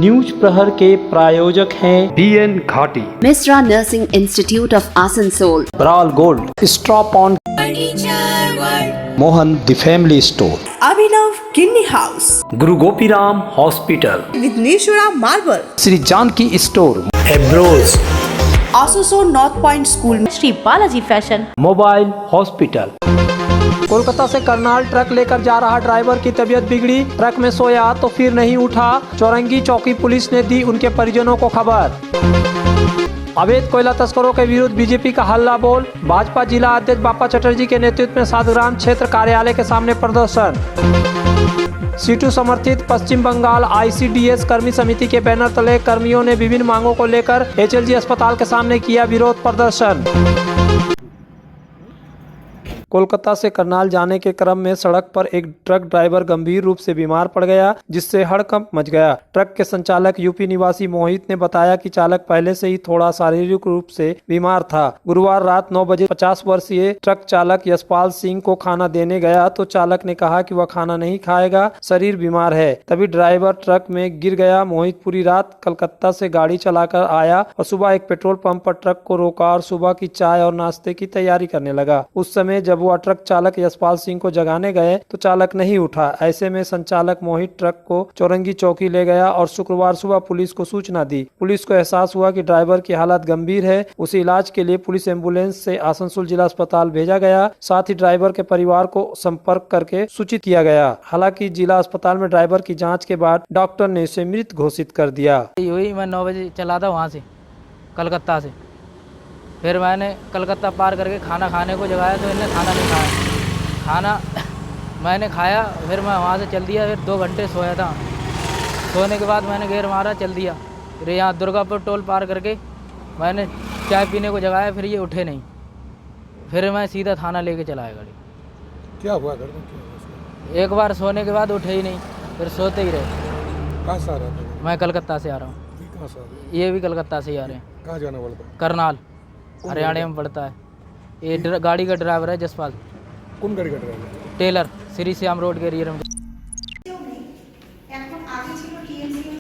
News प्रहर के प्रायोजक हैं BN Ghati, Mishra nursing institute of Asansol, ब्राल gold, stop on, Mohan the family store, Abhinav kidney house, Guru Gopiram hospital, Vighneshwara marble, Shri Janaki store, एब्रोज, आसोसो north point school, Shri Balaji fashion, mobile hospital. Kolkata से करनाल ट्रक लेकर जा रहा ड्राइवर की तबीयत बिगड़ी, ट्रक में सोया तो फिर नहीं उठा। चौरंगी चौकी पुलिस ने दी उनके परिजनों को खबर। अवैध कोयला तस्करों के विरुद्ध बीजेपी का हल्ला बोल, भाजपा जिला अध्यक्ष बापा चटर्जी के नेतृत्व में सातग्राम क्षेत्र कार्यालय के सामने प्रदर्शन। सीटू समर्थित पश्चिम बंगाल ICDS कर्मी समिति के बैनर तले कर्मियों ने विभिन्न मांगों को लेकर HLG अस्पताल के सामने किया विरोध प्रदर्शन। कोलकाता से करनाल जाने के क्रम में सड़क पर एक ट्रक ड्राइवर गंभीर रूप से बीमार पड़ गया, जिससे हड़कंप मच गया। ट्रक के संचालक यूपी निवासी मोहित ने बताया कि चालक पहले से ही थोड़ा शारीरिक रूप से बीमार था। गुरुवार रात 9 बजे 50 वर्षीय ट्रक चालक यशपाल सिंह को खाना देने गया तो चालक ने कहा कि वह खाना नहीं खाएगा, शरीर बीमार है। तभी ड्राइवर ट्रक में गिर गया। मोहित पूरी रात कलकत्ता से गाड़ी चलाकर आया और सुबह एक पेट्रोल पंप पर ट्रक को रोका और सुबह की चाय और नाश्ते की तैयारी करने लगा। उस समय जब वह ट्रक चालक यशपाल सिंह को जगाने गए तो चालक नहीं उठा। ऐसे में संचालक मोहित ट्रक को चौरंगी चौकी ले गया और शुक्रवार सुबह पुलिस को सूचना दी। पुलिस को एहसास हुआ कि ड्राइवर की हालत गंभीर है। उसे इलाज के लिए पुलिस एम्बुलेंस से आसनसोल जिला अस्पताल भेजा गया। साथ ही ड्राइवर के परिवार को संपर्क करके सूचित किया गया। हालांकि जिला अस्पताल में ड्राइवर की जाँच के बाद डॉक्टर ने उसे मृत घोषित कर दिया। मैं 9 बजे चला था वहाँ से कलकत्ता से, फिर मैंने कलकत्ता पार करके खाना खाने को जगाया तो इन्हें खाना नहीं खाया। खाना मैंने खाया, फिर मैं वहाँ से चल दिया। फिर 2 घंटे सोया था। सोने के बाद मैंने गेयर मारा, चल दिया। फिर यहाँ दुर्गापुर टोल पार करके मैंने चाय पीने को जगाया, फिर ये उठे नहीं। फिर मैं सीधा थाना लेके चलाया गाड़ी। क्या हुआ घर में? एक बार सोने के बाद उठे ही नहीं, फिर सोते ही रहे। कहाँ से आ रहा था? मैं कलकत्ता से आ रहा हूँ। कहाँ से आ रहा है? ये भी कलकत्ता से ही आ रहे हैं। कहाँ जाना पड़ता है? करनाल, हरियाणा में पड़ता है। ये गाड़ी का ड्राइवर है जसपाल। कौन गाड़ी का driver? Tailor, Shri Shyam road के एरिया में।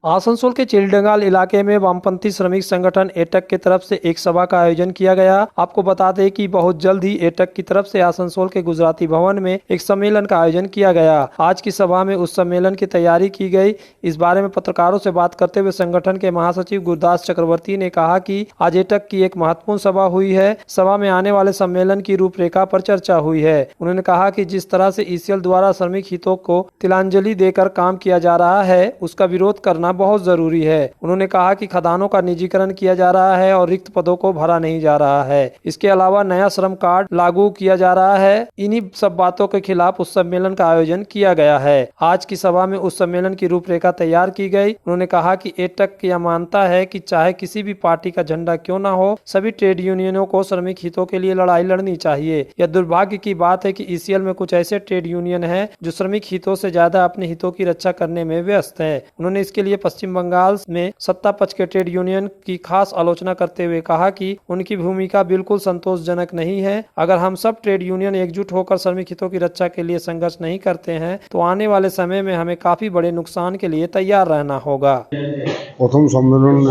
आसनसोल के चिलडंगाल इलाके में वामपंथी श्रमिक संगठन एटक की तरफ से एक सभा का आयोजन किया गया। आपको बता दें कि बहुत जल्द ही एटक की तरफ से आसनसोल के गुजराती भवन में एक सम्मेलन का आयोजन किया गया। आज की सभा में उस सम्मेलन की तैयारी की गई। इस बारे में पत्रकारों से बात करते हुए संगठन के महासचिव गुरदास चक्रवर्ती ने कहा कि आज एटक की एक महत्वपूर्ण सभा हुई है। सभा में आने वाले सम्मेलन की रूपरेखा पर चर्चा हुई है। उन्होंने कहा कि जिस तरह से ECL द्वारा श्रमिक हितों को तिलांजलि देकर काम किया जा रहा है, उसका विरोध करना बहुत जरूरी है। उन्होंने कहा कि खदानों का निजीकरण किया जा रहा है और रिक्त पदों को भरा नहीं जा रहा है। इसके अलावा नया श्रम कार्ड लागू किया जा रहा है। इन्हीं सब बातों के खिलाफ उस सम्मेलन का आयोजन किया गया है। आज की सभा में उस सम्मेलन की रूपरेखा तैयार की गई। उन्होंने कहा कि एटक यह मानता है कि चाहे किसी भी पार्टी का झंडा क्यों न हो, सभी ट्रेड यूनियनों को श्रमिक हितों के लिए लड़ाई लड़नी चाहिए। यह दुर्भाग्य की बात है कि ECL में कुछ ऐसे ट्रेड यूनियन है जो श्रमिक हितों से ज्यादा अपने हितों की रक्षा करने में व्यस्त है। उन्होंने इसके लिए पश्चिम बंगाल में सत्ता पक्ष के ट्रेड यूनियन की खास आलोचना करते हुए कहा कि उनकी भूमिका बिल्कुल संतोषजनक नहीं है। अगर हम सब ट्रेड यूनियन एकजुट होकर श्रमिक हितों की रक्षा के लिए संघर्ष नहीं करते हैं तो आने वाले समय में हमें काफी बड़े नुकसान के लिए तैयार रहना होगा। प्रथम सम्मेलन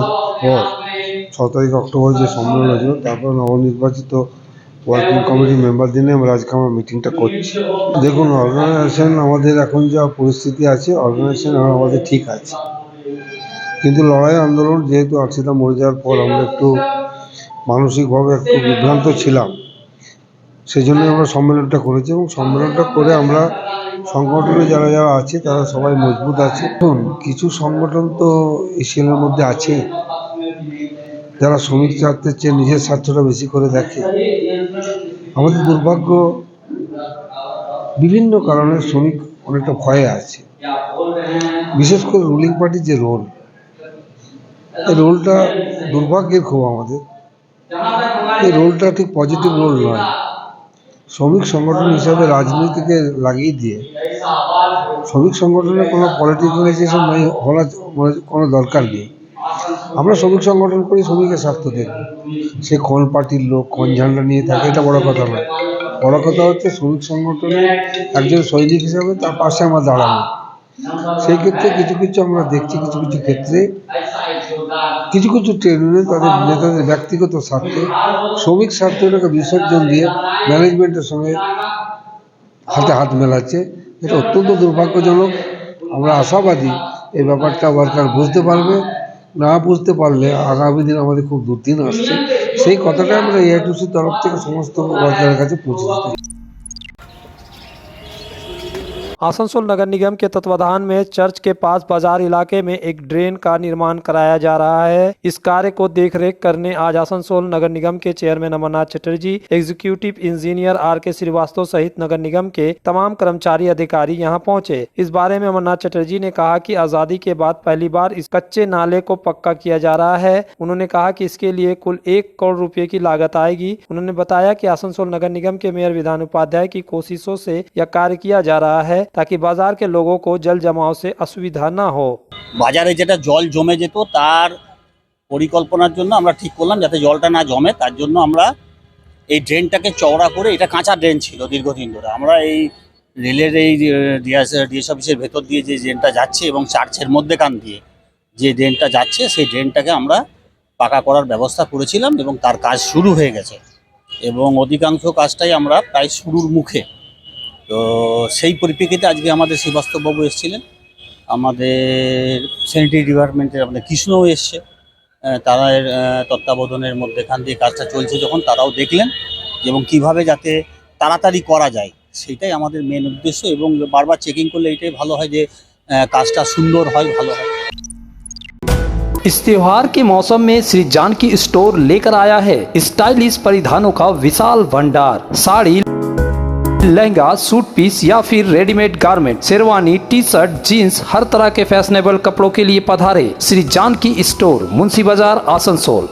पर 6 तारीख अक्टोबर जो सम्मेलन হয়েছিল তারপর নবনির্বাচিত ওয়ার্কিং কমিটি মেম্বারদের নিয়ে আমরা আজকে আমরা মিটিংটা করছি। দেখুন, অর্গানাইজেশন আমাদের এখন যা পরিস্থিতি আছে, অর্গানাইজেশন আমাদের ঠিক আছে, কিন্তু লড়াই আন্দোলন যেহেতু আর্চিতা মরে যাওয়ার পর আমরা একটু মানসিকভাবে একটু বিভ্রান্ত ছিলাম, সেই জন্যই আমরা সম্মেলনটা করেছি। এবং সম্মেলনটা করে আমরা সংগঠনে যারা যারা আছে তারা সবাই মজবুত আছে। এখন কিছু সংগঠন তো ECL এর মধ্যে আছে যারা শ্রমিক স্বার্থের চেয়ে নিজের স্বার্থটা বেশি করে দেখে। আমাদের দুর্ভাগ্য, বিভিন্ন কারণে শ্রমিক অনেকটা ভয়ে আছে। বিশেষ করে রুলিং পার্টির যে রোল, এই রোলটা দুর্ভাগ্যের খুব আমাদের। এই রোলটা ঠিক পজিটিভ রোল নয়। শ্রমিক সংগঠন হিসাবে রাজনীতিকে লাগিয়ে দিয়ে শ্রমিক সংগঠনের কোনো পলিটিক্যালাইজেশন কোনো দরকার নেই। আমরা শ্রমিক সংগঠন করি, শ্রমিকের স্বার্থ দেখব। সে কোন পার্টির লোক, কোন ঝান্ডা নিয়ে থাকে, এটা বড় কথা নয়। বড় কথা হচ্ছে শ্রমিক সংগঠনের একজন সৈনিক হিসাবে তার পাশে আমরা দাঁড়াবো। সেই ক্ষেত্রে কিছু কিছু আমরা দেখছি, কিছু কিছু ক্ষেত্রে কিছু কিছু ট্রেড ইউনিয়ন তাদের নেতাদের ব্যক্তিগত স্বার্থে, শ্রমিক স্বার্থটাকে বিসর্জন দিয়ে ম্যানেজমেন্টের সঙ্গে হাতে হাত মেলাচ্ছে। এটা অত্যন্ত দুর্ভাগ্যজনক। আমরা আশাবাদী এই ব্যাপারটা ওয়ার্কার বুঝতে পারবে। না বুঝতে পারলে আগামী দিন আমাদের খুব দুর্দিন আসছে। সেই কথাটা আমরা এআইটিউসির তরফ থেকে সমস্ত ওয়ার্কারের কাছে পৌঁছে দিতে চাই। आसनसोल नगर निगम के तत्वाधान में चर्च के पास बाजार इलाके में एक ड्रेन का निर्माण कराया जा रहा है। इस कार्य को देखरेख करने आज आसनसोल नगर निगम के chairman Amarnath Chatterjee, executive engineer R K. Srivastava सहित नगर निगम के तमाम कर्मचारी अधिकारी यहां पहुंचे। इस बारे में अमरनाथ चटर्जी ने कहा कि आजादी के बाद पहली बार इस कच्चे नाले को पक्का किया जा रहा है। उन्होंने कहा कि इसके लिए कुल 1 करोड़ रुपए की लागत आएगी। उन्होंने बताया कि आसनसोल नगर निगम के मेयर विधान उपाध्याय की कोशिशों से यह कार्य किया जा रहा है ताकि बाजार के लोगों को जल जमाव से असुविधा ना हो। বাজারে যেটা জল জমে যেত তার পরিকল্পনার জন্য আমরা ঠিক করলাম যাতে জলটা না জমে, তার জন্য আমরা এই ড্রেনটাকে চওড়া করে, এটা কাঁচা ড্রেন ছিল দীর্ঘদিন ধরে, আমরা এই রেলের এই ডিএস অফিসের ভেতর দিয়ে যে ড্রেনটা যাচ্ছে এবং চার্চের মধ্যেখান দিয়ে যে ড্রেনটা যাচ্ছে সেই ড্রেনটাকে আমরা পাকা করার ব্যবস্থা করেছিলাম এবং তার কাজ শুরু হয়ে গেছে এবং অধিকাংশ কাজটাই আমরা প্রায় শুরুর মুখে। তো সেই পরিপ্রেক্ষিতে আজকে আমাদের শ্রীবাস্তববাবু এসেছিলেন, আমাদের স্যানিটারি ডিপার্টমেন্টের আমাদের কৃষ্ণও এসছে, তারা তত্ত্বাবধানের মধ্যেখান দিয়ে কাজটা চলছে যখন তারাও দেখলেন এবং কিভাবে যাতে তাড়াতাড়ি করা যায় সেটাই আমাদের মেন উদ্দেশ্য এবং বারবার চেকিং করলে এটাই ভালো হয় যে কাজটা সুন্দর হয়, ভালো হয়। इस त्योहार के मौसम में श्री जानकी स्टोर लेकर आया है स्टाइलिश परिधानों का विशाल भंडार। साड़ी, लहंगा, सूट पीस या फिर readymade garment, sherwani, T shirt, jeans, हर तरह के फैशनेबल कपड़ों के लिए पधारे श्री जानकी स्टोर, मुंशी बाजार, आसनसोल।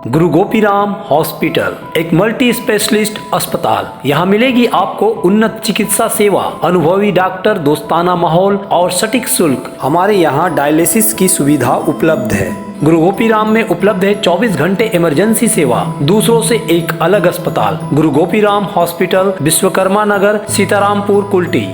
गुरु गोपीराम हॉस्पिटल एक मल्टी स्पेशलिस्ट अस्पताल। यहाँ मिलेगी आपको उन्नत चिकित्सा सेवा, अनुभवी डॉक्टर, दोस्ताना माहौल और सटीक शुल्क। हमारे यहाँ डायलिसिस की सुविधा उपलब्ध है। गुरु गोपीराम में उपलब्ध है 24 घंटे इमरजेंसी सेवा, दूसरों से एक अलग अस्पताल। Guru Gopiram hospital, Vishwakarma Nagar, Sitarampur, Kulti.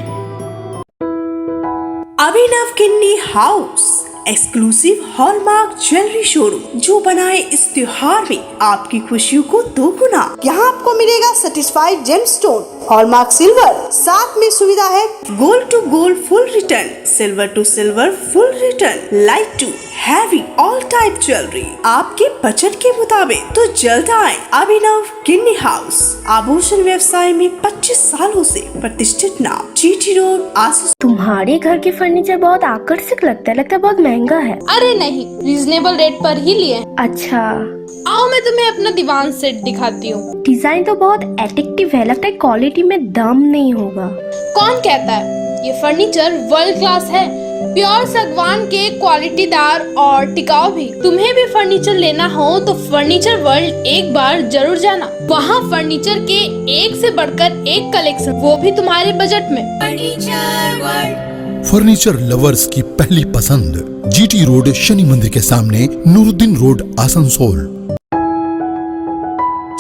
Abhinav Kinni house exclusive hallmark jewellery showroom जो बनाए इस त्योहार में आपकी खुशियों को दोगुना। यहाँ आपको मिलेगा सर्टिफाइड जेमस्टोन, हॉलमार्क सिल्वर, साथ में सुविधा है gold to gold full return, silver to silver full return, light to heavy all type jewellery आपके बजट के मुताबिक। तो जल्द आए अभिनव किन्नी हाउस, आभूषण व्यवसाय में 25 सालों से प्रतिष्ठित नाम, जीटी रोड, आसनसोल। तुम्हारे घर के फर्नीचर बहुत आकर्षक लगता है बहुत महंगा है। अरे नहीं, रीजनेबल रेट पर ही लिए। अच्छा, आओ मैं तुम्हें अपना दीवान सेट दिखाती हूँ। डिजाइन तो बहुत एट्रैक्टिव है, लगता है क्वालिटी में दम नहीं होगा। कौन कहता है? ये फर्नीचर वर्ल्ड क्लास है, प्योर सागवान के, क्वालिटीदार और टिकाऊ भी। तुम्हें भी फर्नीचर लेना हो तो फर्नीचर वर्ल्ड एक बार जरूर जाना। वहाँ फर्नीचर के एक से बढ़कर एक कलेक्शन, वो भी तुम्हारे बजट में। फर्नीचर वर्ल्ड, फर्नीचर लवर्स की पहली पसंद, जीटी रोड, शनि मंदिर के सामने, नूरुद्दीन रोड, आसनसोल।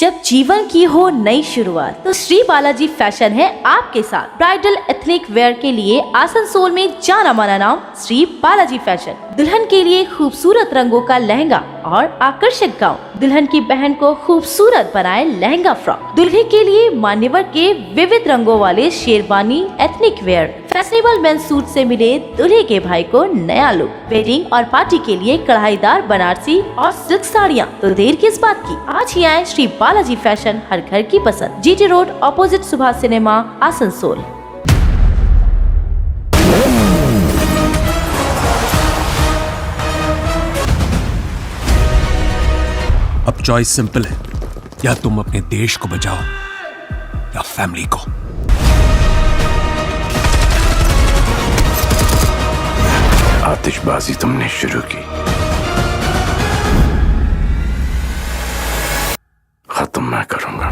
जब जीवन की हो नई शुरुआत तो श्री बालाजी फैशन है आपके साथ। ब्राइडल एथनिक वेयर के लिए आसनसोल में जाना माना नाम श्री बालाजी फैशन। दुल्हन के लिए खूबसूरत रंगों का लहंगा और आकर्षक गाउन, दुल्हन की बहन को खूबसूरत बनाए लहंगा फ्रॉक, दुल्हे के लिए मान्यवर के विविध रंगों वाले sherwani, ethnic wear, fashionable main suit से मिले दूल्हे के भाई को नया लुक, वेडिंग और पार्टी के लिए कढ़ाईदार बनारसी और सिल्क साड़ियाँ। तो देर किस बात की, आज ही आए श्री बालाजी फैशन, हर घर की पसंद, GT road, opposite Subhash cinema, Asansol. अब चॉइस सिंपल है, या तुम अपने देश को बचाओ या फैमिली को। आतिशबाजी तुमने शुरू की, खत्म मैं करूंगा।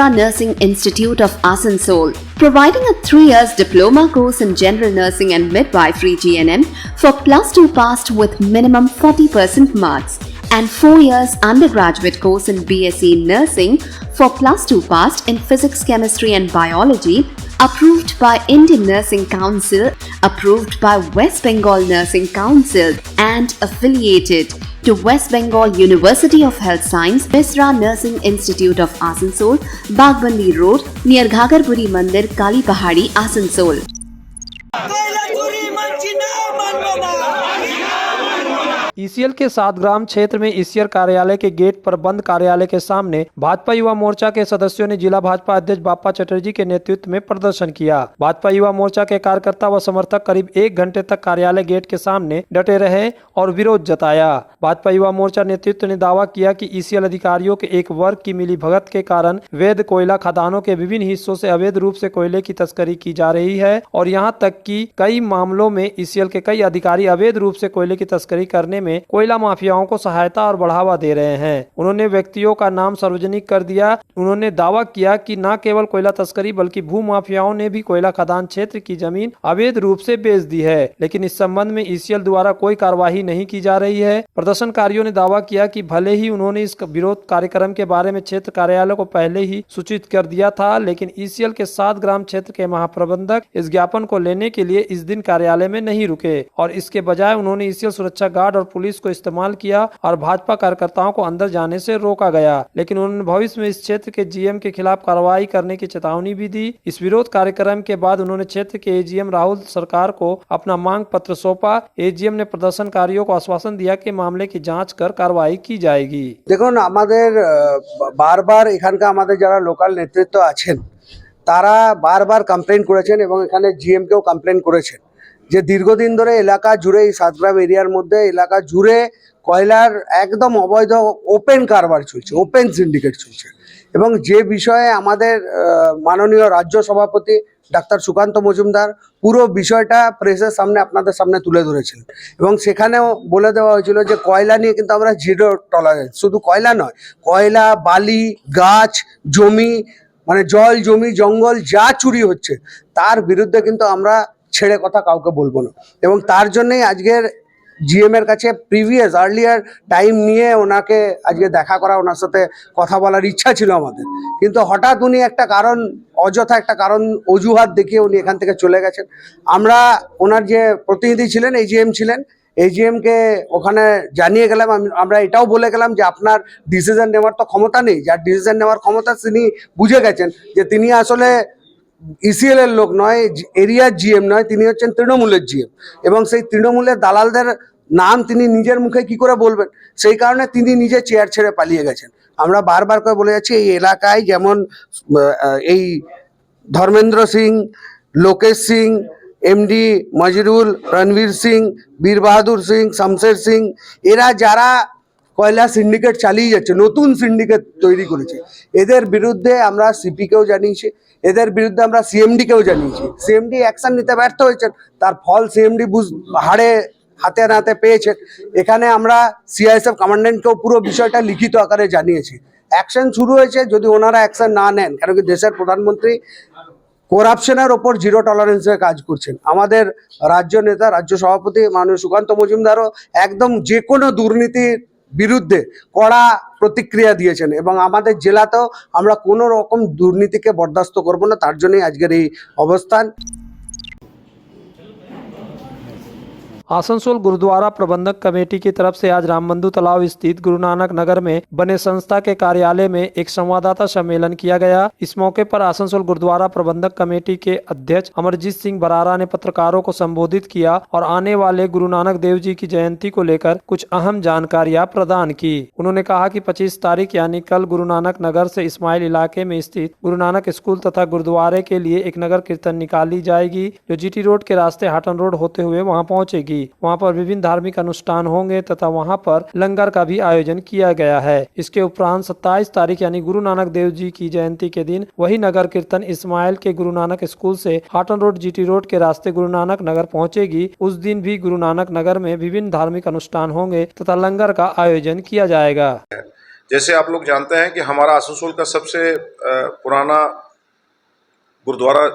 Nursing Institute of Asansol, providing a 3 years diploma course in general nursing and midwifery GNM for +2 passed with minimum 40% marks, and 4 years undergraduate course in BSc Nursing for +2 passed in physics, chemistry and biology, approved by Indian Nursing Council approved by West Bengal Nursing Council and affiliated to West Bengal University of Health Science, Misra Nursing Institute of Asansol, Bagbandi Road, near Ghagarpuri Mandir, Kali Pahadi, Asansol. ECL के 7 ग्राम क्षेत्र में ECL कार्यालय के gate पर बंद कार्यालय के सामने भाजपा युवा मोर्चा के सदस्यों ने जिला भाजपा अध्यक्ष बाप्पा चटर्जी के नेतृत्व में प्रदर्शन किया। भाजपा युवा मोर्चा के कार्यकर्ता व समर्थक करीब 1 घंटे तक कार्यालय गेट के सामने डटे रहे और विरोध जताया। भाजपा युवा मोर्चा नेतृत्व ने दावा किया कि ईसीएल अधिकारियों के एक वर्ग की मिलीभगत के कारण वैध कोयला खदानों के विभिन्न हिस्सों से अवैध रूप से कोयले की तस्करी की जा रही है और यहाँ तक कि कई मामलों में ईसीएल के कई अधिकारी अवैध रूप से कोयले की तस्करी करने में कोयला माफियाओं को सहायता और बढ़ावा दे रहे हैं। उन्होंने व्यक्तियों का नाम सार्वजनिक कर दिया। उन्होंने दावा किया कि न केवल कोयला तस्करी बल्कि भू माफियाओं ने भी कोयला खदान क्षेत्र की जमीन अवैध रूप से बेच दी है, लेकिन इस संबंध में ईसीएल द्वारा कोई कार्यवाही नहीं की जा रही है। प्रदर्शनकारियों ने दावा किया कि भले ही उन्होंने इस विरोध कार्यक्रम के बारे में क्षेत्र कार्यालय को पहले ही सूचित कर दिया था, लेकिन ईसीएल के 7 ग्राम क्षेत्र के महाप्रबंधक इस ज्ञापन को लेने के लिए इस दिन कार्यालय में नहीं रुके और इसके बजाय उन्होंने ईसीएल सुरक्षा गार्ड और पुलिस को इस्तेमाल किया और भाजपा कार्यकर्ताओं को अंदर जाने से रोका गया, लेकिन उन्होंने भविष्य में इस क्षेत्र के जीएम के खिलाफ कार्रवाई करने की चेतावनी भी दी। इस विरोध कार्यक्रम के बाद उन्होंने क्षेत्र के एजीएम राहुल सरकार को अपना मांग पत्र सौंपा। एजीएम ने प्रदर्शनकारियों को आश्वासन दिया कि मामले की जांच कर कार्रवाई की जाएगी। देखो ना, बार बार एखानकार যারা লোকাল নেতৃত্ব আছেন তারা বারবার কমপ্লেন করেছেন এবং এখানে জিএম কেও কমপ্লেন করেছেন যে দীর্ঘদিন ধরে এলাকা জুড়ে এই 7 গ্রাম এরিয়ার মধ্যে এলাকা জুড়ে কয়লার একদম অবৈধ ওপেন কারবার চলছে, ওপেন সিন্ডিকেট চলছে এবং যে বিষয়ে আমাদের মাননীয় রাজ্য সভাপতি ডাক্তার সুকান্ত মজুমদার পুরো বিষয়টা প্রেসের সামনে আপনাদের সামনে তুলে ধরেছিলেন এবং সেখানেও বলে দেওয়া হয়েছিল যে কয়লা নিয়ে কিন্তু আমরা জিরো টলারেন্স, শুধু কয়লা নয়, কয়লা, বালি, গাছ, জমি, মানে জল, জমি, জঙ্গল যা চুরি হচ্ছে তার বিরুদ্ধে কিন্তু আমরা ছেড়ে কথা কাউকে বলবো না এবং তার জন্যই আজকের জিএম এর কাছে প্রিভিয়াস আর্লিয়ার টাইম নিয়ে ওনাকে আজকে দেখা করা, ওনার সাথে কথা বলার ইচ্ছা ছিল আমাদের, কিন্তু হঠাৎ উনি একটা কারণ, অযথা একটা কারণ অজুহাত দেখিয়ে উনি এখান থেকে চলে গেছেন। আমরা ওনার যে প্রতিনিধি ছিলেন, এজিএম ছিলেন, এজিএমকে ওখানে জানিয়ে গেলাম, আমরা এটাও বলে গেলাম যে আপনার ডিসিশন নেওয়ার তো ক্ষমতা নেই, যার ডিসিশন নেওয়ার ক্ষমতা তিনি বুঝে গেছেন যে তিনি আসলে ইসিএল এর লোক নয়, এরিয়ার জিএম নয়, তিনি হচ্ছেন তৃণমূলের জিএম এবং সেই তৃণমূলের দালালদের নাম তিনি নিজের মুখে কি করে বলবেন, সেই কারণে তিনি নিজে চেয়ার ছেড়ে পালিয়ে গেছেন। আমরা বারবার করে বলে যাচ্ছি এই এলাকায় যেমন এই ধর্মেন্দ্র সিং, লোকেশ সিং, এমডি মজরুল, রণবীর সিং, বীর বাহাদুর সিং, শমশের সিং, এরা যারা কয়লা সিন্ডিকেট চালিয়ে যাচ্ছে, নতুন সিন্ডিকেট তৈরি করেছে, এদের বিরুদ্ধে আমরা সিপিকেও জানিয়েছি, এদের বিরুদ্ধে আমরা সিএমডিকেও জানিয়েছি। সিএমডি অ্যাকশন নিতে ব্যর্থ হয়েছেন, তার ফল সিএমডি হাতে নাতে পেয়েছেন। এখানে আমরা সিআইএসএফ কমান্ড্যান্টকেও পুরো বিষয়টা লিখিত আকারে জানিয়েছি। অ্যাকশন শুরু হয়েছে, যদি ওনারা অ্যাকশন না নেন, কারণ কি দেশের প্রধানমন্ত্রী করাপশনের ওপর জিরো টলারেন্সে কাজ করছেন। আমাদের রাজ্য নেতা, রাজ্য সভাপতি মাননীয় সুকান্ত মজুমদারও একদম যে কোনো দুর্নীতির বিরুদ্ধে কড়া প্রতিক্রিয়া দিয়েছেন এবং আমাদের জেলাতেও আমরা কোনো রকম দুর্নীতিকে বরদাস্ত করব না, তার জন্যই আজকের এই অবস্থান। आसनसोल गुरुद्वारा प्रबंधक कमेटी की तरफ से आज रामबंधु तालाब स्थित गुरु नानक नगर में बने संस्था के कार्यालय में एक संवाददाता सम्मेलन किया गया। इस मौके पर आसनसोल गुरुद्वारा प्रबंधक कमेटी के अध्यक्ष अमरजीत सिंह बरारा ने पत्रकारों को संबोधित किया और आने वाले गुरु नानक देव जी की जयंती को लेकर कुछ अहम जानकारियां प्रदान की। उन्होंने कहा कि 25 तारीख यानी कल गुरु नानक नगर से इस्माइल इलाके में स्थित गुरु नानक स्कूल तथा गुरुद्वारे के लिए एक नगर कीर्तन निकाली जाएगी, जो जीटी रोड के रास्ते हाटन रोड होते हुए वहां पहुंचेगी। वहां पर विभिन्न धार्मिक अनुष्ठान होंगे तथा वहां पर लंगर का भी आयोजन किया गया है। इसके उपरांत 27 तारीख यानी गुरु नानक देव जी की जयंती के दिन वही नगर कीर्तन इस्माइल के गुरु नानक स्कूल से हाटन रोड जीटी रोड के रास्ते गुरु नानक नगर पहुंचेगी। उस दिन भी गुरु नानक नगर में विभिन्न धार्मिक अनुष्ठान होंगे तथा लंगर का आयोजन किया जाएगा। जैसे आप लोग जानते हैं कि हमारा आसनसोल का सबसे पुराना गुरुद्वारा,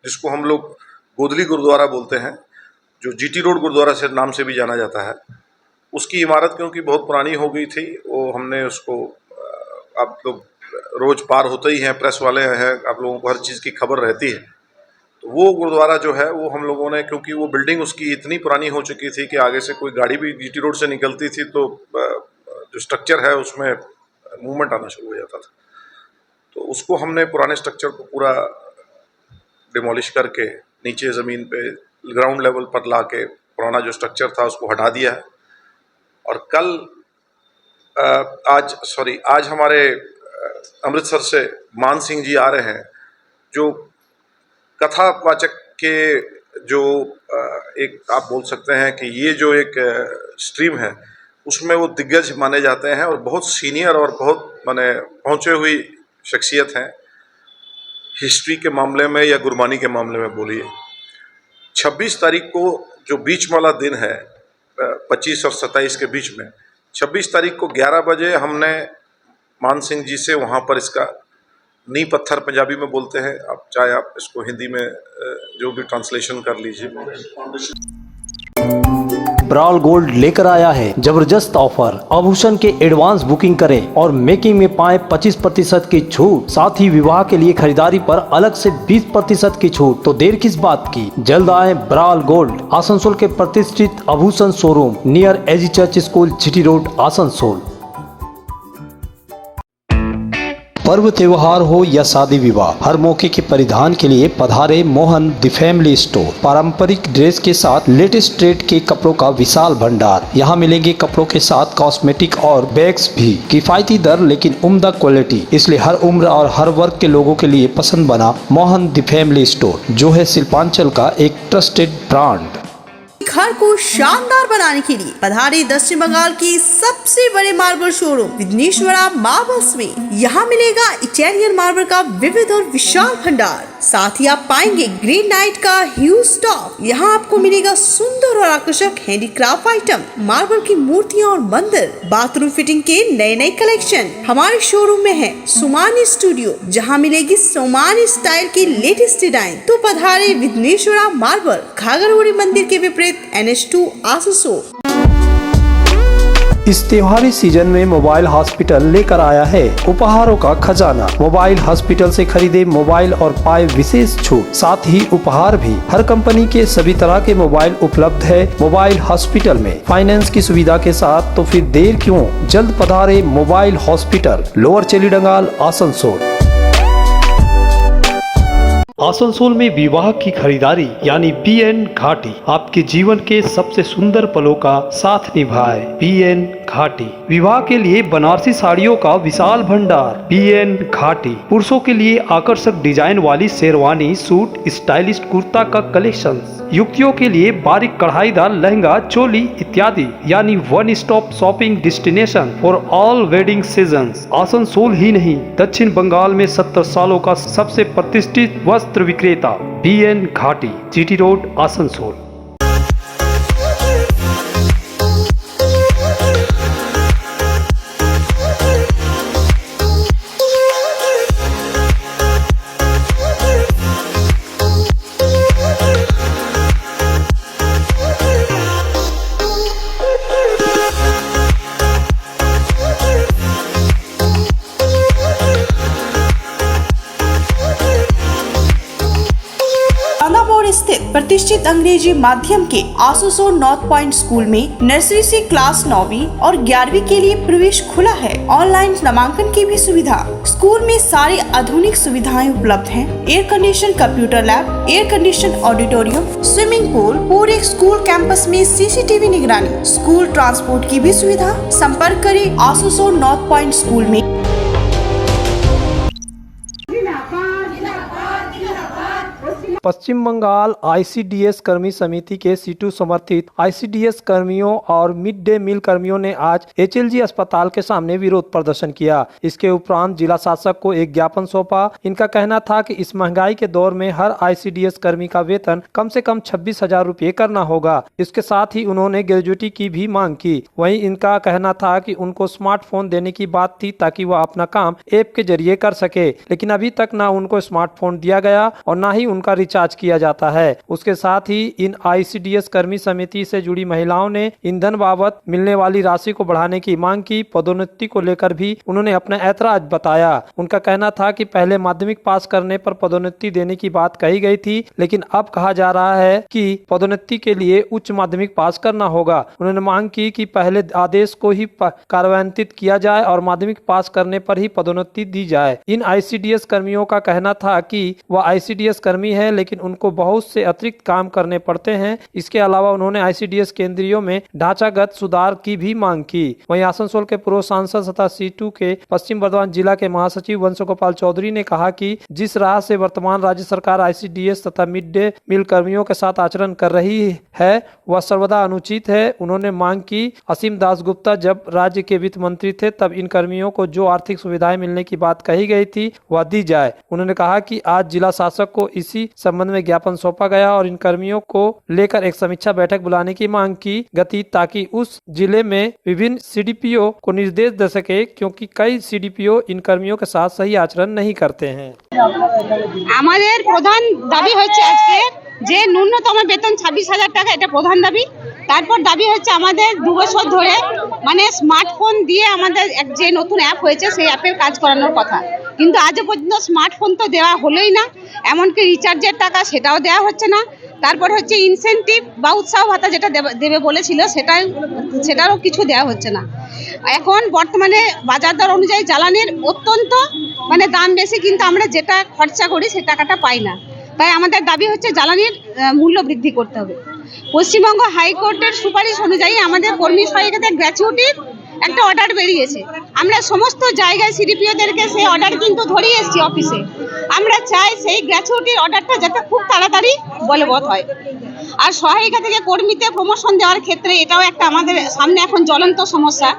जिसको हम लोग गोदली गुरुद्वारा बोलते हैं, जो जीटी रोड गुरुद्वारा से नाम से भी जाना जाता है, उसकी इमारत क्योंकि बहुत पुरानी हो गई थी, वो हमने उसको, आप लोग रोज़ पार होते ही हैं, प्रेस वाले हैं, आप लोगों को हर चीज़ की खबर रहती है, तो तो वो गुरुद्वारा जो है वो हम लोगों ने, क्योंकि वो बिल्डिंग उसकी इतनी पुरानी हो चुकी थी कि आगे से कोई गाड़ी भी जीटी रोड से निकलती थी तो जो स्ट्रक्चर है उसमें मूवमेंट आना शुरू हो जाता था, तो उसको हमने पुराने स्ट्रक्चर को पूरा डिमोलिश करके नीचे ज़मीन पे ग्राउंड लेवल पर ला के पुराना जो स्ट्रक्चर था उसको हटा दिया है। और आज हमारे अमृतसर से मान सिंह जी आ रहे हैं, जो कथावाचक के जो एक आप बोल सकते हैं कि ये जो एक स्ट्रीम है उसमें वो दिग्गज माने जाते हैं और बहुत सीनियर और बहुत माने पहुँचे हुई शख्सियत हैं हिस्ट्री के मामले में या गुरबानी के मामले में। बोलिए 26 तारीख को जो बीच वाला दिन है 25 और 27 के बीच में, 26 तारीख को 11 बजे हमने मान सिंह जी से वहाँ पर इसका नींव पत्थर पंजाबी में बोलते हैं, आप चाहे आप इसको हिंदी में जो भी ट्रांसलेशन कर लीजिए। ब्राल गोल्ड लेकर आया है जबरदस्त ऑफर। आभूषण के एडवांस बुकिंग करें और मेकिंग में पाएं 25% की छूट, साथ ही विवाह के लिए खरीदारी पर अलग से 20% की छूट। तो देर किस बात की, जल्द आए ब्राल गोल्ड, आसनसोल के प्रतिष्ठित आभूषण showroom near AG church school, GT road, Asansol. पर्व त्योहार हो या शादी विवाह, हर मौके के परिधान के लिए पधारे मोहन द फैमिली स्टोर। पारंपरिक ड्रेस के साथ लेटेस्ट ट्रेंड के कपड़ों का विशाल भंडार। यहाँ मिलेंगे कपड़ों के साथ कॉस्मेटिक और बैग्स भी। किफायती दर लेकिन उम्दा क्वालिटी, इसलिए हर उम्र और हर वर्ग के लोगों के लिए पसंद बना मोहन द फैमिली स्टोर, जो है शिल्पांचल का एक ट्रस्टेड ब्रांड। घर को शानदार बनाने के लिए पधारे दक्षिण बंगाल की सबसे बड़े मार्बल शोरूम विघ्नेश्वरा मार्बल्स में। यहाँ मिलेगा इटालियन मार्बल का विविध और विशाल भंडार, साथ ही आप पाएंगे ग्रेनाइट का ह्यूज स्टॉक। यहाँ आपको मिलेगा सुंदर और आकर्षक हैंडीक्राफ्ट आइटम, मार्बल की मूर्तियाँ और मंदिर, बाथरूम फिटिंग के नए कलेक्शन। हमारे शोरूम में है सोमानी स्टूडियो, जहाँ मिलेगी सोमानी स्टाइल की लेटेस्ट डिजाइन। तो पधारे विघ्नेश्वरा मार्बल, घाघरगुड़ी मंदिर के विपरीत NH2 आसनसोल। इस त्योहारी सीजन में मोबाइल हॉस्पिटल लेकर आया है उपहारों का खजाना। मोबाइल हॉस्पिटल से खरीदे मोबाइल और पाए विशेष छूट, साथ ही उपहार भी। हर कंपनी के सभी तरह के मोबाइल उपलब्ध है मोबाइल हॉस्पिटल में, फाइनेंस की सुविधा के साथ। तो फिर देर क्यों, जल्द पधारे mobile hospital, lower Chelidangal, Asansol. Asansol में विवाह की खरीदारी यानी BN घाटी आपके जीवन के सबसे सुंदर पलों का साथ निभाए। BN घाटी विवाह के लिए बनारसी साड़ियों का विशाल भंडार। BN घाटी पुरुषों के लिए आकर्षक डिजाइन वाली शेरवानी, सूट, स्टाइलिश कुर्ता का कलेक्शन, युवतियों के लिए बारीक कढ़ाईदार लहंगा, चोली इत्यादि, यानी one stop shopping destination for all wedding seasons. Asansol ही नहीं, दक्षिण बंगाल में 70 सालों का सबसे प्रतिष्ठित वस्त्र विक्रेता BN घाटी, जीटी रोड, आसनसोल। स्थित प्रतिष्ठित अंग्रेजी माध्यम के आसनसोल नॉर्थ पॉइंट स्कूल में नर्सरी से क्लास 9वीं और 11वीं के लिए प्रवेश खुला है। ऑनलाइन नामांकन की भी सुविधा। स्कूल में सारी आधुनिक सुविधाएं उपलब्ध हैं। Air condition computer lab, air condition auditorium, swimming pool, पूरे स्कूल कैंपस में CCTV निगरानी, स्कूल ट्रांसपोर्ट की भी सुविधा। संपर्क करें आसनसोल नॉर्थ पॉइंट स्कूल में। पश्चिम बंगाल ICDS कर्मी समिति के सीटू समर्थित ICDS कर्मियों और मिड डे मील कर्मियों ने आज HLG अस्पताल के सामने विरोध प्रदर्शन किया। इसके उपरांत जिला शासक को एक ज्ञापन सौंपा। इनका कहना था कि इस महंगाई के दौर में हर ICDS कर्मी का वेतन कम से कम 26,000 रुपये करना होगा। इसके साथ ही उन्होंने ग्रेजुएटी की भी मांग की। वहीं इनका कहना था कि उनको स्मार्टफोन देने की बात थी ताकि वह अपना काम ऐप के जरिए कर सके, लेकिन अभी तक ना उनको स्मार्टफोन दिया गया और ना ही उनका रिचार्ज पूछताछ किया जाता है। उसके साथ ही इन ICDS कर्मी समिति से जुड़ी महिलाओं ने ईंधन बाबत मिलने वाली राशि को बढ़ाने की मांग की। पदोन्नति को लेकर भी उन्होंने अपना ऐतराज बताया। उनका कहना था कि पहले माध्यमिक पास करने पर पदोन्नति देने की बात कही गई थी, लेकिन अब कहा जा रहा है कि पदोन्नति के लिए उच्च माध्यमिक पास करना होगा। उन्होंने मांग की कि पहले आदेश को ही कार्यान्वित किया जाए और माध्यमिक पास करने पर ही पदोन्नति दी जाए। इन ICDS कर्मियों का कहना था कि वह ICDS कर्मी है, लेकिन उनको बहुत से अतिरिक्त काम करने पड़ते हैं। इसके अलावा उन्होंने ICDS केंद्रों में ढांचागत सुधार की भी मांग की। वहीं आसनसोल के पूर्व सांसद तथा C2 के पश्चिम बर्धमान जिला के महासचिव वंशगोपाल चौधरी ने कहा कि जिस राह से वर्तमान राज्य सरकार ICDS तथा मिड डे मील कर्मियों के साथ आचरण कर रही है वह सर्वदा अनुचित है। उन्होंने मांग की असीम दासगुप्ता जब राज्य के वित्त मंत्री थे तब इन कर्मियों को जो आर्थिक सुविधाएं मिलने की बात कही गई थी वह दी जाए। उन्होंने कहा कि आज जिला शासक को इसी संबंध में ज्ञापन सौंपा गया और इन कर्मियों को लेकर एक समीक्षा बैठक बुलाने की मांग की गई ताकि उस जिले में विभिन्न CDPO को निर्देश दे सके, क्योंकि कई CDPO इन कर्मियों के साथ सही आचरण नहीं करते हैं। আমাদের প্রধান দাবি হচ্ছে আজকে যে ন্যূনতম বেতন 26,000 টাকা, এটা প্রধান দাবি। তারপর দাবি হচ্ছে আমাদের 2 বছর ধরে মানে স্মার্টফোন দিয়ে আমাদের যে নতুন অ্যাপ হয়েছে সেই অ্যাপের কাজ করানোর কথা, কিন্তু আজও পর্যন্ত স্মার্টফোন তো দেওয়া হলোই না, এমনকি রিচার্জের টাকা সেটাও দেওয়া হচ্ছে না। তারপর হচ্ছে ইনসেন্টিভ বা উৎসাহ ভাতা যেটা দেবে বলেছিল সেটারও কিছু দেওয়া হচ্ছে না। এখন বর্তমানে বাজার দর অনুযায়ী জ্বালানির অত্যন্ত মানে দাম বেশি, কিন্তু আমরা যেটা খরচা করি সেই টাকাটা পাই না। তাই আমাদের দাবি হচ্ছে জ্বালানির মূল্য বৃদ্ধি করতে হবে। পশ্চিমবঙ্গ হাইকোর্টের সুপারিশ অনুযায়ী আমাদের কর্মী সহায়িকাতে গ্র্যাচুইটির একটা অর্ডার বেরিয়েছে। আমরা সমস্ত জায়গায় CDPOদেরকে সেই অর্ডার কিন্তু ধরিয়ে এসেছি অফিসে। আমরা চাই সেই গ্র্যাচুইটির অর্ডারটা যাতে খুব তাড়াতাড়ি বলবৎ হয়। আর সহায়িকা থেকে কর্মীতে প্রমোশন দেওয়ার ক্ষেত্রে এটাও একটা আমাদের সামনে এখন জ্বলন্ত সমস্যা।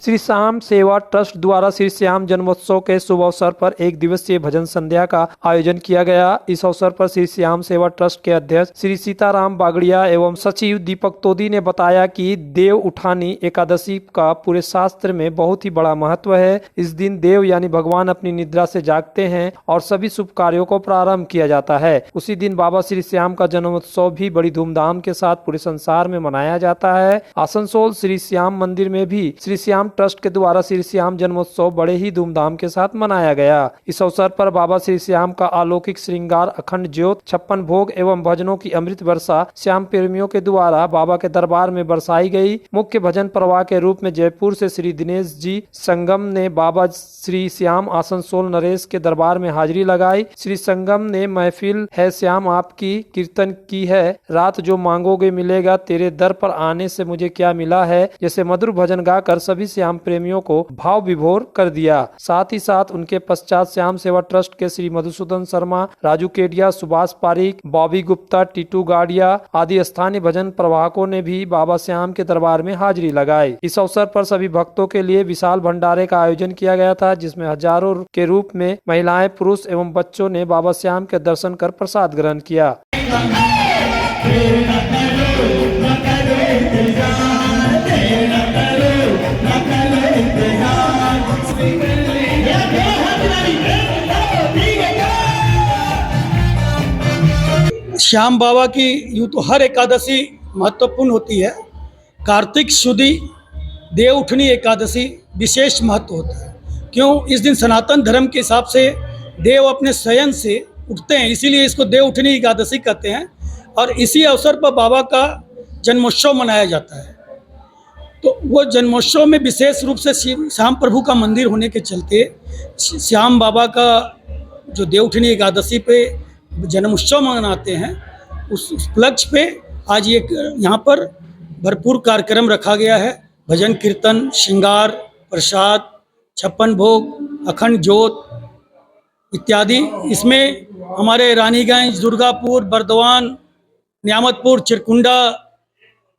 श्री श्याम सेवा ट्रस्ट द्वारा श्री श्याम जन्मोत्सव के शुभ अवसर पर एक दिवसीय भजन संध्या का आयोजन किया गया। इस अवसर पर श्री श्याम सेवा ट्रस्ट के अध्यक्ष श्री सीताराम बागड़िया एवं सचिव दीपक तोदी ने बताया कि देव उठानी एकादशी का पूरे शास्त्र में बहुत ही बड़ा महत्व है। इस दिन देव यानी भगवान अपनी निद्रा से जागते हैं और सभी शुभ कार्यों को प्रारंभ किया जाता है। उसी दिन बाबा श्री श्याम का जन्मोत्सव भी बड़ी धूमधाम के साथ पूरे संसार में मनाया जाता है। आसनसोल श्री श्याम मंदिर में भी श्री श्याम ट्रस्ट के द्वारा श्री श्याम जन्मोत्सव बड़े ही धूमधाम के साथ मनाया गया। इस अवसर पर बाबा श्री श्याम का अलौकिक श्रृंगार, अखंड ज्योत, 56 भोग एवं भजनों की अमृत वर्षा श्याम प्रेमियों के द्वारा बाबा के दरबार में बरसाई गई। मुख्य भजन प्रवाह के रूप में जयपुर से श्री दिनेश जी संगम ने बाबा श्री श्याम आसनसोल नरेश के दरबार में हाजिरी लगाई। श्री संगम ने महफिल है श्याम आपकी कीर्तन की है, रात जो मांगोगे मिलेगा, तेरे दर पर आने से मुझे क्या मिला है, जैसे मधुर भजन गाकर सभी श्याम प्रेमियों को भाव विभोर कर दिया। साथ ही साथ उनके पश्चात श्याम सेवा ट्रस्ट के श्री मधुसूदन शर्मा, राजू केडिया, सुभाष पारिक, बॉबी गुप्ता, टीटू गाडिया आदि स्थानीय भजन प्रवाहकों ने भी बाबा श्याम के दरबार में हाजिरी लगाई। इस अवसर पर सभी भक्तों के लिए विशाल भंडारे का आयोजन किया गया था, जिसमें हजारों के रूप में महिलाएं, पुरुष एवं बच्चों ने बाबा श्याम के दर्शन कर प्रसाद ग्रहण किया। श्याम बाबा की यूँ तो हर एकादशी महत्वपूर्ण होती है, कार्तिक शुद्धि देव उठनी एकादशी विशेष महत्व होता है। क्यों? इस दिन सनातन धर्म के हिसाब से देव अपने शयन से उठते हैं, इसीलिए इसको देव उठनी एकादशी कहते हैं। और इसी अवसर पर बाबा का जन्मोत्सव मनाया जाता है। तो वो जन्मोत्सव में विशेष रूप से श्याम प्रभु का मंदिर होने के चलते श्याम बाबा का जो देव उठनी एकादशी पे जन्मोत्सव मनाते हैं, उस उपलक्ष्य पे आज ये यहाँ पर भरपूर कार्यक्रम रखा गया है। भजन कीर्तन, श्रृंगार, प्रसाद, 56 भोग, अखंड ज्योत इत्यादि। इसमें हमारे रानीगंज, दुर्गापुर, बर्दवान, नियामतपुर, चिरकुंडा,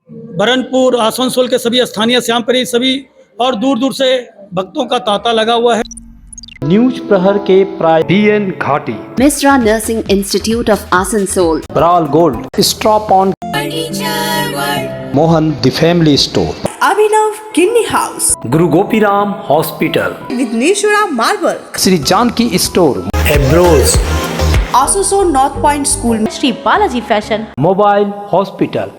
बरनपुर, आसनसोल के सभी स्थानीय श्याम प्रेमी सभी और दूर दूर से भक्तों का तांता लगा हुआ है। न्यूज प्रहर के प्राय BN घाटी, Misra Nursing Institute of Asansol, ब्राल gold, stop on, Mohan the family store, Abhinav Kinni house, Guru Gopiram hospital, Vighneshwara marble, Shri Janaki store, आसोसोल नॉर्थ पॉइंट स्कूल में Shri Balaji fashion, mobile hospital.